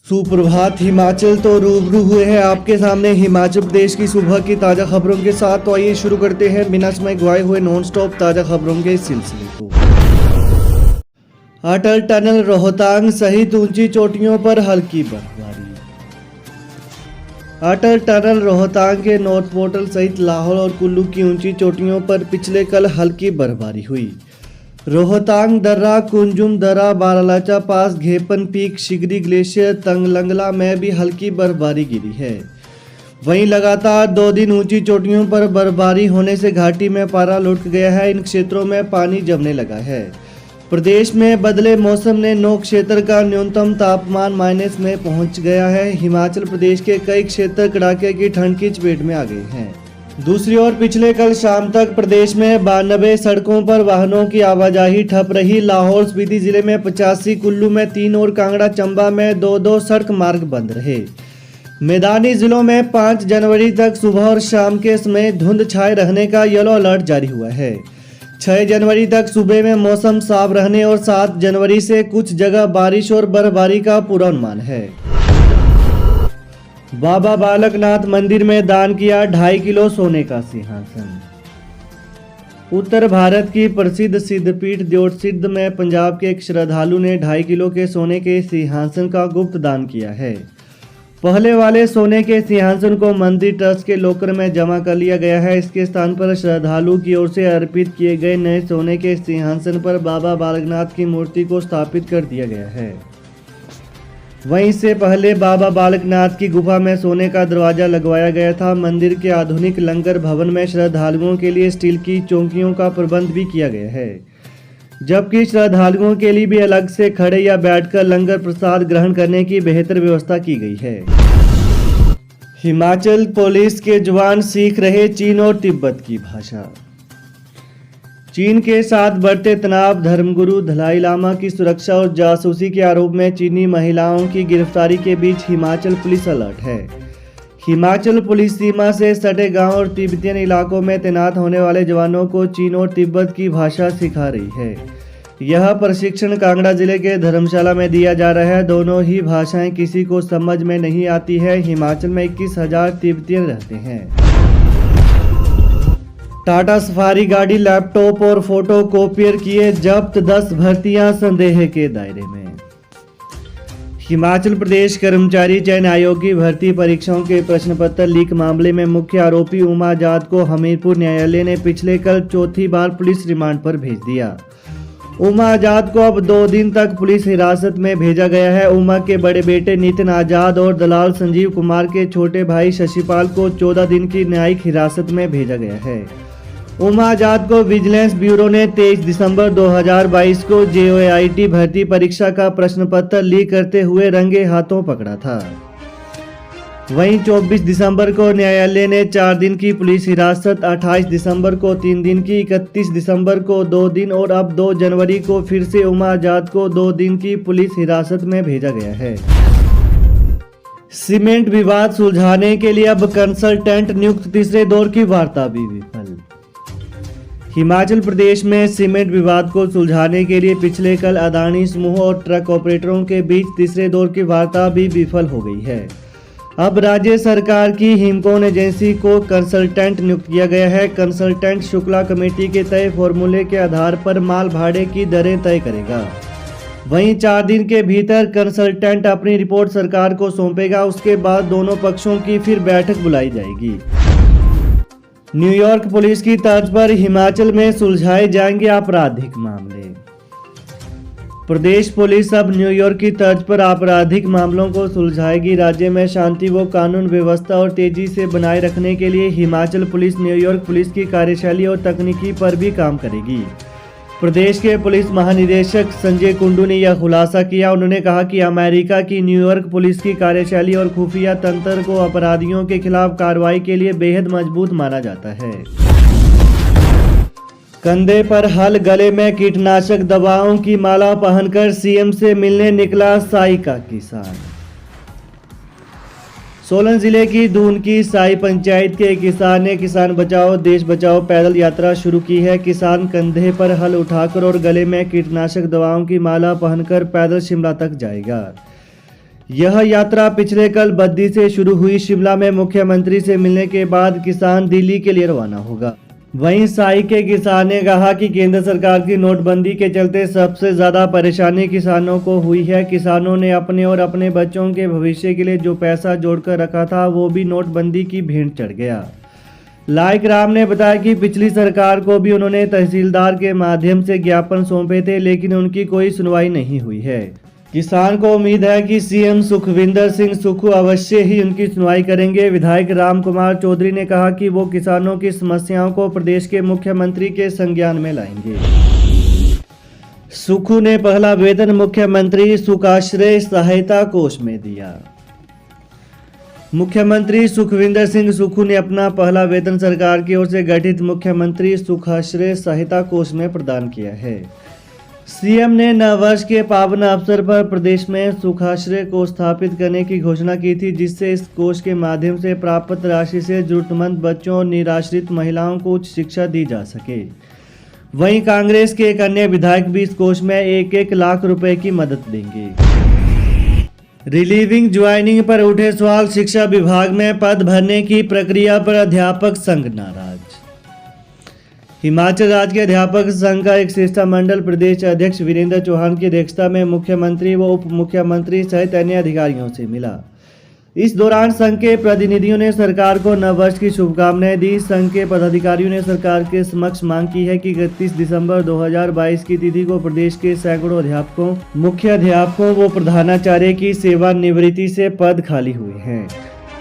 सुप्रभात। हिमाचल तो रूबरू हुए हैं आपके सामने हिमाचल प्रदेश की सुबह की ताज़ा खबरों के साथ। तो आइए शुरू करते हैं बिना समय गवाए हुए नॉन स्टॉप ताज़ा खबरों के सिलसिले को। अटल टनल रोहतांग सहित ऊंची चोटियों पर हल्की बर्फबारी। अटल टनल रोहतांग के नॉर्थ पोर्टल सहित लाहौल और कुल्लू की ऊंची चोटियों पर पिछले कल हल्की बर्फबारी हुई। रोहतांग दर्रा, कुंजुम दर्रा, बारालाचा पास, घेपन पीक, शिगरी ग्लेशियर, तंगलंगला में भी हल्की बर्फबारी गिरी है। वहीं लगातार 2 दिन ऊंची चोटियों पर बर्फबारी होने से घाटी में पारा लुढ़क गया है। इन क्षेत्रों में पानी जमने लगा है। प्रदेश में बदले मौसम ने 9 क्षेत्र का न्यूनतम तापमान माइनस में पहुंच गया है। हिमाचल प्रदेश के कई क्षेत्र कड़ाके की ठंड की चपेट में आ गए हैं। दूसरी ओर पिछले कल शाम तक प्रदेश में 92 सड़कों पर वाहनों की आवाजाही ठप रही। लाहौल स्पीति जिले में 85, कुल्लू में 3 और कांगड़ा चंबा में 2 सड़क मार्ग बंद रहे। मैदानी जिलों में 5 जनवरी तक सुबह और शाम के समय धुंध छाए रहने का येलो अलर्ट जारी हुआ है। 6 जनवरी तक सुबह में मौसम साफ रहने और 7 जनवरी से कुछ जगह बारिश और बर्फबारी का पूर्वानुमान है। बाबा बालकनाथ मंदिर में दान किया 2.5 किलो सोने का सिंहासन। उत्तर भारत की प्रसिद्ध सिद्धपीठ द्योतसिद्ध में पंजाब के एक श्रद्धालु ने 2.5 किलो के सोने के सिंहासन का गुप्त दान किया है। पहले वाले सोने के सिंहासन को मंदिर ट्रस्ट के लॉकर में जमा कर लिया गया है। इसके स्थान पर श्रद्धालु की ओर से अर्पित किए गए नए सोने के सिंहासन पर बाबा बालकनाथ की मूर्ति को स्थापित कर दिया गया है। वहीं से पहले बाबा बालकनाथ की गुफा में सोने का दरवाजा लगवाया गया था। मंदिर के आधुनिक लंगर भवन में श्रद्धालुओं के लिए स्टील की चौकियों का प्रबंध भी किया गया है, जबकि श्रद्धालुओं के लिए भी अलग से खड़े या बैठकर लंगर प्रसाद ग्रहण करने की बेहतर व्यवस्था की गई है। हिमाचल पुलिस के जवान सीख रहे चीन और तिब्बत की भाषा। चीन के साथ बढ़ते तनाव, धर्मगुरु दलाई लामा की सुरक्षा और जासूसी के आरोप में चीनी महिलाओं की गिरफ्तारी के बीच हिमाचल पुलिस अलर्ट है। हिमाचल पुलिस सीमा से सटे गांव और तिब्बतियन इलाकों में तैनात होने वाले जवानों को चीन और तिब्बत की भाषा सिखा रही है। यह प्रशिक्षण कांगड़ा जिले के धर्मशाला में दिया जा रहा है। दोनों ही भाषाएं किसी को समझ में नहीं आती है। हिमाचल में 21,000 तिब्बतियन रहते हैं। टाटा सफारी गाड़ी, लैपटॉप और फोटो कॉपियर किए जब्त, 10 भर्तियां संदेह के दायरे में। हिमाचल प्रदेश कर्मचारी चयन आयोग की भर्ती परीक्षाओं के प्रश्न पत्र लीक मामले में मुख्य आरोपी उमा जाट को हमीरपुर न्यायालय ने पिछले कल चौथी बार पुलिस रिमांड पर भेज दिया। उमा आजाद को अब 2 दिन तक पुलिस हिरासत में भेजा गया है। उमा के बड़े बेटे नितिन आजाद और दलाल संजीव कुमार के छोटे भाई शशिपाल को 14 दिन की न्यायिक हिरासत में भेजा गया है। उमा आजाद को विजिलेंस ब्यूरो ने 23 दिसंबर 2022 को JOIT भर्ती परीक्षा का प्रश्न पत्र लीक करते हुए रंगे हाथों पकड़ा था। वहीं 24 दिसंबर को न्यायालय ने 4 दिन की पुलिस हिरासत, 28 दिसंबर को 3 दिन की, 31 दिसंबर को 2 दिन और अब 2 जनवरी को फिर से उमा आजाद को 2 दिन की पुलिस हिरासत में भेजा गया है। सीमेंट विवाद सुलझाने के लिए अब कंसल्टेंट नियुक्त, तीसरे दौर की वार्ता भी विफल। हिमाचल प्रदेश में सीमेंट विवाद को सुलझाने के लिए पिछले कल अदानी समूह और ट्रक ऑपरेटरों के बीच तीसरे दौर की वार्ता भी विफल हो गई है। अब राज्य सरकार की हिमकोन एजेंसी को कंसल्टेंट नियुक्त किया गया है। कंसल्टेंट शुक्ला कमेटी के तय फॉर्मूले के आधार पर माल भाड़े की दरें तय करेगा। वहीं 4 दिन के भीतर कंसल्टेंट अपनी रिपोर्ट सरकार को सौंपेगा। उसके बाद दोनों पक्षों की फिर बैठक बुलाई जाएगी। न्यूयॉर्क पुलिस की तर्ज पर हिमाचल में सुलझाए जाएंगे आपराधिक मामले। प्रदेश पुलिस अब न्यूयॉर्क की तर्ज पर आपराधिक मामलों को सुलझाएगी। राज्य में शांति व कानून व्यवस्था और तेजी से बनाए रखने के लिए हिमाचल पुलिस न्यूयॉर्क पुलिस की कार्यशैली और तकनीकी पर भी काम करेगी। प्रदेश के पुलिस महानिदेशक संजय कुंडू ने यह खुलासा किया। उन्होंने कहा कि अमेरिका की न्यूयॉर्क पुलिस की कार्यशैली और खुफिया तंत्र को अपराधियों के खिलाफ कार्रवाई के लिए बेहद मजबूत माना जाता है। कंधे पर हल, गले में कीटनाशक दवाओं की माला पहनकर सीएम से मिलने निकला साई का किसान। सोलन जिले की दून की साई पंचायत के किसान ने किसान बचाओ देश बचाओ पैदल यात्रा शुरू की है। किसान कंधे पर हल उठाकर और गले में कीटनाशक दवाओं की माला पहनकर पैदल शिमला तक जाएगा। यह यात्रा पिछले कल बद्दी से शुरू हुई। शिमला में मुख्यमंत्री से मिलने के बाद किसान दिल्ली के लिए रवाना होगा। वहीं साई के किसान ने कहा कि केंद्र सरकार की नोटबंदी के चलते सबसे ज्यादा परेशानी किसानों को हुई है। किसानों ने अपने और अपने बच्चों के भविष्य के लिए जो पैसा जोड़कर रखा था वो भी नोटबंदी की भेंट चढ़ गया। लाइक राम ने बताया कि पिछली सरकार को भी उन्होंने तहसीलदार के माध्यम से ज्ञापन सौंपे थे, लेकिन उनकी कोई सुनवाई नहीं हुई है। किसान को उम्मीद है कि सीएम सुखविंदर सिंह सुक्खू अवश्य ही उनकी सुनवाई करेंगे। विधायक राम कुमार चौधरी ने कहा कि वो किसानों की समस्याओं को प्रदेश के मुख्यमंत्री के संज्ञान में लाएंगे। सुक्खू ने पहला वेतन मुख्यमंत्री सुखाश्रय सहायता कोष में दिया। मुख्यमंत्री सुखविंदर सिंह सुक्खू ने अपना पहला वेतन सरकार की ओर से गठित मुख्यमंत्री सुखाश्रय सहायता कोष में प्रदान किया है। सीएम ने नववर्ष के पावन अवसर पर प्रदेश में सुखाश्रय कोष स्थापित करने की घोषणा की थी, जिससे इस कोष के माध्यम से प्राप्त राशि से जरूरतमंद बच्चों और निराश्रित महिलाओं को उच्च शिक्षा दी जा सके। वहीं कांग्रेस के एक अन्य विधायक भी इस कोष में 1-1 लाख रुपए की मदद देंगे। रिलीविंग ज्वाइनिंग पर उठे सवाल। शिक्षा विभाग में पद भरने की प्रक्रिया पर अध्यापक संघ नाराज। हिमाचल राज्य के अध्यापक संघ का एक शिष्टमंडल प्रदेश अध्यक्ष वीरेंद्र चौहान की अध्यक्षता में मुख्यमंत्री व उप मुख्यमंत्री सहित अन्य अधिकारियों से मिला। इस दौरान संघ के प्रतिनिधियों ने सरकार को नववर्ष की शुभकामनाएं दी। संघ के पदाधिकारियों ने सरकार के समक्ष मांग की है कि 31 दिसंबर 2022 की तिथि को प्रदेश के सैकड़ों अध्यापकों, मुख्य अध्यापकों व प्रधानाचार्य की सेवानिवृत्ति से पद खाली हुए हैं,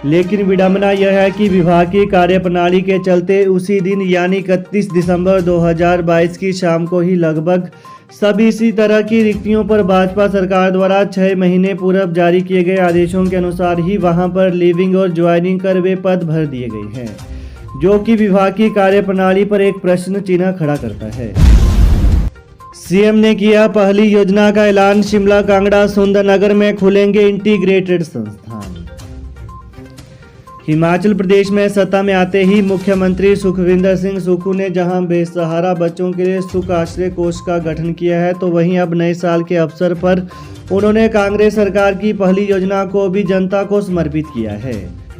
लेकिन विडंबना यह है कि विभाग की कार्यप्रणाली के चलते उसी दिन यानी 31 दिसंबर 2022 की शाम को ही लगभग सभी इसी तरह की रिक्तियों पर भाजपा सरकार द्वारा 6 महीने पूर्व जारी किए गए आदेशों के अनुसार ही वहां पर लिविंग और ज्वाइनिंग कर वे पद भर दिए गए हैं, जो कि विभाग की कार्यप्रणाली पर एक प्रश्न चिन्ह खड़ा करता है। सीएम ने किया पहली योजना का ऐलान। शिमला, कांगड़ा, सुंदरनगर में खुलेंगे इंटीग्रेटेड संस्थान। हिमाचल प्रदेश में सत्ता में आते ही मुख्यमंत्री सुखविंदर सिंह सुक्खू ने जहां बेसहारा बच्चों के लिए सुख आश्रय कोष का गठन किया है, तो वहीं अब नए साल के अवसर पर उन्होंने कांग्रेस सरकार की पहली योजना को भी जनता को समर्पित किया है।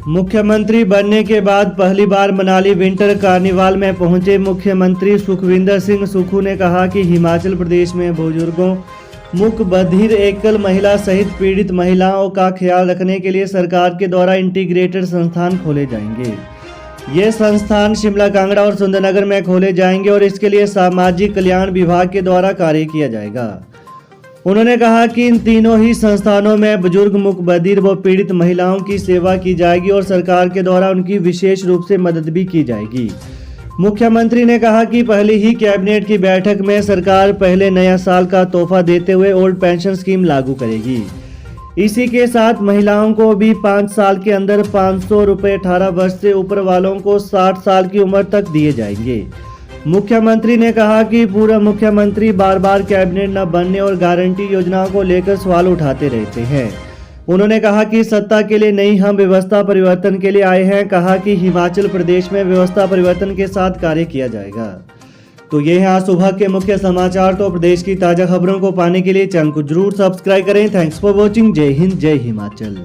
मुख्यमंत्री बनने के बाद पहली बार मनाली विंटर कार्निवाल में पहुंचे मुख्यमंत्री सुखविंदर सिंह सुक्खू ने कहा कि हिमाचल प्रदेश में बुजुर्गों, मूक बधिर, एकल महिला सहित पीड़ित महिलाओं का ख्याल रखने के लिए सरकार के द्वारा इंटीग्रेटेड संस्थान खोले जाएंगे। ये संस्थान शिमला, कांगड़ा और सुंदरनगर में खोले जाएंगे और इसके लिए सामाजिक कल्याण विभाग के द्वारा कार्य किया जाएगा। उन्होंने कहा कि इन तीनों ही संस्थानों में बुजुर्ग, मूक बधिर व पीड़ित महिलाओं की सेवा की जाएगी और सरकार के द्वारा उनकी विशेष रूप से मदद भी की जाएगी। मुख्यमंत्री ने कहा कि पहले ही कैबिनेट की बैठक में सरकार पहले नया साल का तोहफा देते हुए ओल्ड पेंशन स्कीम लागू करेगी। इसी के साथ महिलाओं को भी 5 साल के अंदर 500 रुपये, 18 वर्ष से ऊपर वालों को 60 साल की उम्र तक दिए जाएंगे। मुख्यमंत्री ने कहा कि पूर्व मुख्यमंत्री बार बार कैबिनेट न बनने और गारंटी योजनाओं को लेकर सवाल उठाते रहते हैं। उन्होंने कहा कि सत्ता के लिए नहीं, हम व्यवस्था परिवर्तन के लिए आए हैं। कहा कि हिमाचल प्रदेश में व्यवस्था परिवर्तन के साथ कार्य किया जाएगा। तो ये है आज सुबह के मुख्य समाचार। तो प्रदेश की ताजा खबरों को पाने के लिए चैनल को जरूर सब्सक्राइब करें। Thanks for watching. जय हिंद, जय हिमाचल।